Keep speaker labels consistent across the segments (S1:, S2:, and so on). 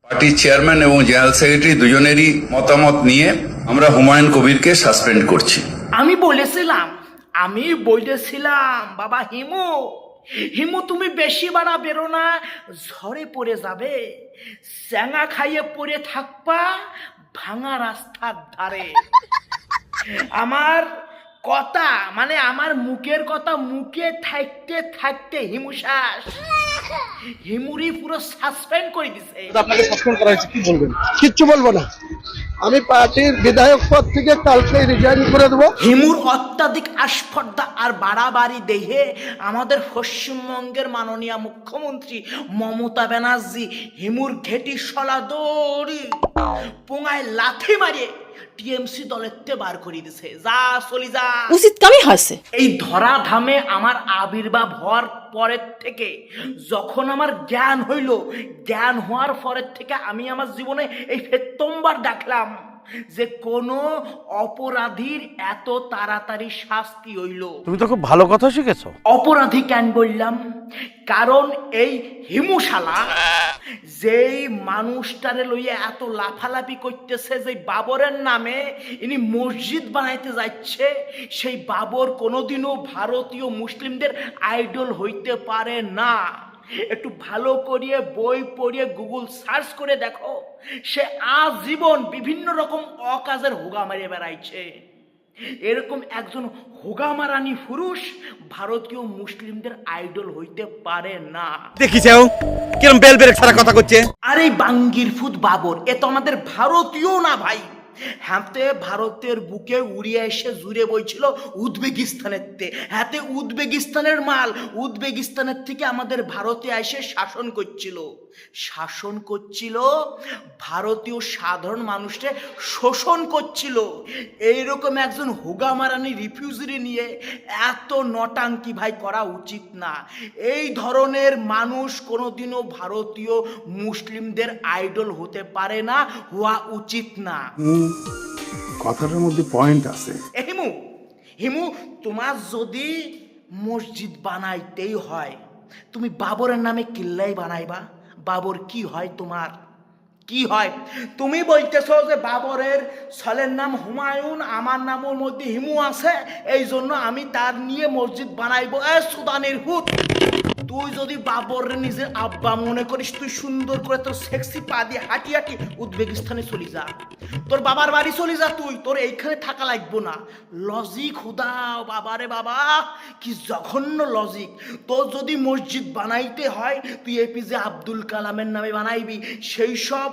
S1: পার্টির চেয়ারম্যান এবং general secretary দুজনেরই মতামত নিয়ে আমরা হুমায়ুন কবিরকে সাসপেন্ড করছি।
S2: আমি বলেছিলাম বাবা হিমু, হিমু তুমি বেশি বাড়া বেরো না, ঝড়ে পড়ে যাবে, চ্যাঙা খাইয়ে পড়ে থাকবা ভাঙা রাস্তার ধারে। আমার কথা মানে আমার মুখের কথা মুখে থাকতে থাকতে হিমুশ্বাস হিমুরি পুরো সাসপেন্ড করে দিছে।
S3: আপনাকে সাসপেন্ড করা হয়েছে, কি বলবেন? কিচ্ছু বলবো না, আমি পার্টির বিধায়ক পদ থেকে কালকে রিজাইন করে দেবো।
S2: হিমুর অত্যাধিক আস্পর্ধা আর বাড়াবাড়ি দেহে আমাদের পশ্চিমবঙ্গের মাননীয় মুখ্যমন্ত্রী মমতা ব্যানার্জি হিমুর ঘেটি সলা দড়ি পোঙায় লাথি মারিয়ে টিএমসি দলেতে বার করে দিছে। যা চলি যা,
S4: উচিত কামই হয়েছে। এই
S2: ধরাধামে আমার আবির্ভাব হওয়ার পরের থেকে, যখন আমার জ্ঞান হইল, জ্ঞান হওয়ার পরের থেকে আমি আমার জীবনে এই প্রথমবার দেখলাম যে কোনো অপরাধীর এত তাড়াতাড়ি শাস্তি হইল।
S3: তুমি তো খুব ভালো কথা শিখেছো।
S2: অপরাধী কেন বললাম? কারণ এই হিমুশালা যেই মানুষটারে লইয়া এত লাফালাফি করতেছে, যে বাবরের নামে ইনি মসজিদ বানাইতে যাচ্ছে, সেই বাবর কোনোদিনও ভারতীয় মুসলিমদের আইডল হইতে পারে না। একটু ভালো করিয়ে বই পড়িয়ে গুগল সার্চ করে দেখো, সে আজীবন বিভিন্ন রকম অকাজের হোগা মারিয়ে বেড়াইছে। এরকম একজন হোগামারানি পুরুষ ভারতীয় মুসলিমদের আইডল হইতে পারে না।
S3: দেখিছেও কিরম বেল বেল ছাড়া কথা করছে।
S2: আরে বাঙ্গির ফুট বাবর, এ তো আমাদের ভারতীয় না ভাই। হাতে ভারতের বুকে উড়িয়ে এসে জুড়ে বইছিল উজবেকিস্তানের তে, হাতে উজবেকিস্তানের মাল, উজবেকিস্তানের থেকে আমাদের ভারতে এসে শাসন করছিল, ভারতীয় সাধারণ মানুষকে শোষণ করছিল। এইরকম একজন হোগামারানি রিফিউজি নিয়ে এত নটাঙ্কি ভাই করা উচিত না। এই ধরনের মানুষ কোনোদিনও ভারতীয় মুসলিমদের আইডল হতে পারে না, হওয়া উচিত না।
S5: কথাটার মধ্যে পয়েন্ট আছে।
S2: হিমু, হিমু তোমার যদি মসজিদ বানাইতেই হয়, তুমি বাবরের নামে কিল্লাই বানাইবা। বাবর কি হয় তোমার? কি হয়? তুমি বলতেছো যে বাবরের ছেলের নাম হুমায়ুন, আমার নামের মধ্যে হিমু আছে, এই জন্য আমি তার নিয়ে মসজিদ বানাইবো। সুদানের হুত, তুই যদি বাবরের নিজের আব্বা মনে করিস, তুই সুন্দর করে তোর সেক্সি পা দিয়ে হাঁটি হাঁটি উজবেকিস্তানে চলে যা, তোর বাবার বাড়ি চলে যা, তোর এইখানে থাকা লাগবো না। লজিক হুদাও বাবারে বাবা, কি জঘন্য লজিক। তোর যদি মসজিদ বানাইতে হয়, তুই এপিজে আব্দুল কালামের নামে বানাইবি, সেই সব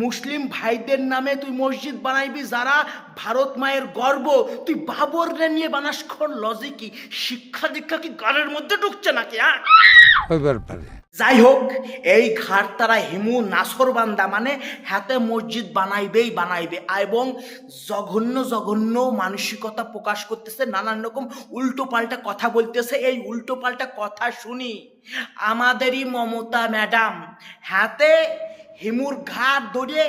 S2: মুসলিম ভাইদের নামে তুই মসজিদ বানাইবি যারা ভারত মায়ের গর্ব। তুই বাবররে নিয়ে বানাস, কোন লজিক? কি শিক্ষা দীক্ষা কি গানের মধ্যে ঢুকছে নাকি? যাই হোক, এই ঘাট তারা হিমু নাসরবান্দা মানে হাতে মসজিদ বানাইবেই বানাইবে, এবং জঘন্য জঘন্য মানসিকতা প্রকাশ করতেছে, নানান রকম উল্টো পাল্টা কথা বলতেছে। এই উল্টো পাল্টা কথা শুনি আমাদেরই মমতা ম্যাডাম হাতে হিমুর ঘাট ধরে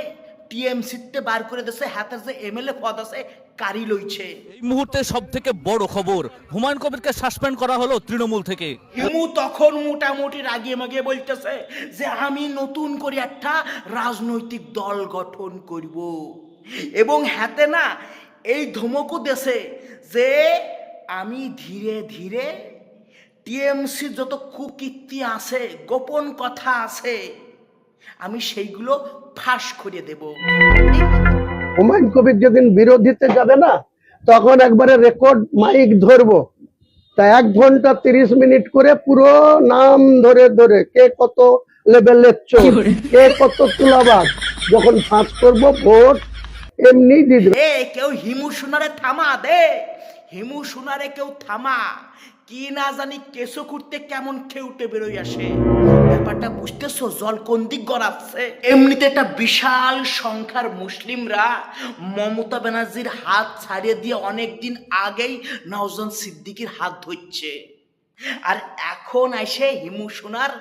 S2: টিএমসিতে বার করে দিয়েছে। হাতের যে এমএলএ পদ আছে কারি লইছে।
S6: এই মুহূর্তে সব থেকে বড় খবর, হুমায়ুন কবিরকে সাসপেন্ড করা হলো তৃণমূল থেকে।
S2: হিমু তখন মোটামুটি রাগিয়ে মাগিয়ে বলতেছে যে আমি নতুন করে একটা রাজনৈতিক দল গঠন করব, এবং হাতে না এই ধমকও দেশে যে আমি ধীরে ধীরে টিএমসি যত কুকীর্তি আছে, গোপন কথা আছে, আমি সেইগুলো ফাঁস করে দেব।
S7: হুমায়ুন কবির যেদিন বিরোধীতে যাবে না, তখন একবারে রেকর্ড মাইক ধরবো, তা 1 ঘন্টা 30 মিনিট করে পুরো নাম ধরে ধরে কে কত লেভেলের চোর, কে কত তুলাবাজ, যখন ফাঁস করবো ভোট এমনি দিয়ে দেবে।
S2: কেউ হিমু সোনারে থামা দে, হিমু সোনারে কেউ থামা। কি না জানি কেঁচো করতে কেমন খেউটে বেরোই আসে, ব্যাপারটা বুঝতেছো? জল কোন দিক গড়াচ্ছে। এমনিতে একটা বিশাল সংখ্যার মুসলিমরা মমতা ব্যানার্জির হাত ছাড়িয়ে দিয়ে অনেকদিন আগেই নওজোয়ান সিদ্দিকীর হাত ধরছে, আর এখন এসে হিমু সোনার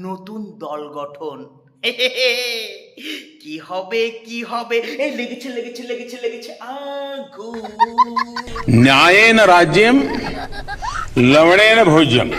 S2: নতুন দল গঠন। কি হবে কি হবে? এই লেগেছে লেগেছে লেগেছে লেগেছে আগুন।
S5: न्यायेन राज्यम लवणेन भोज्यम।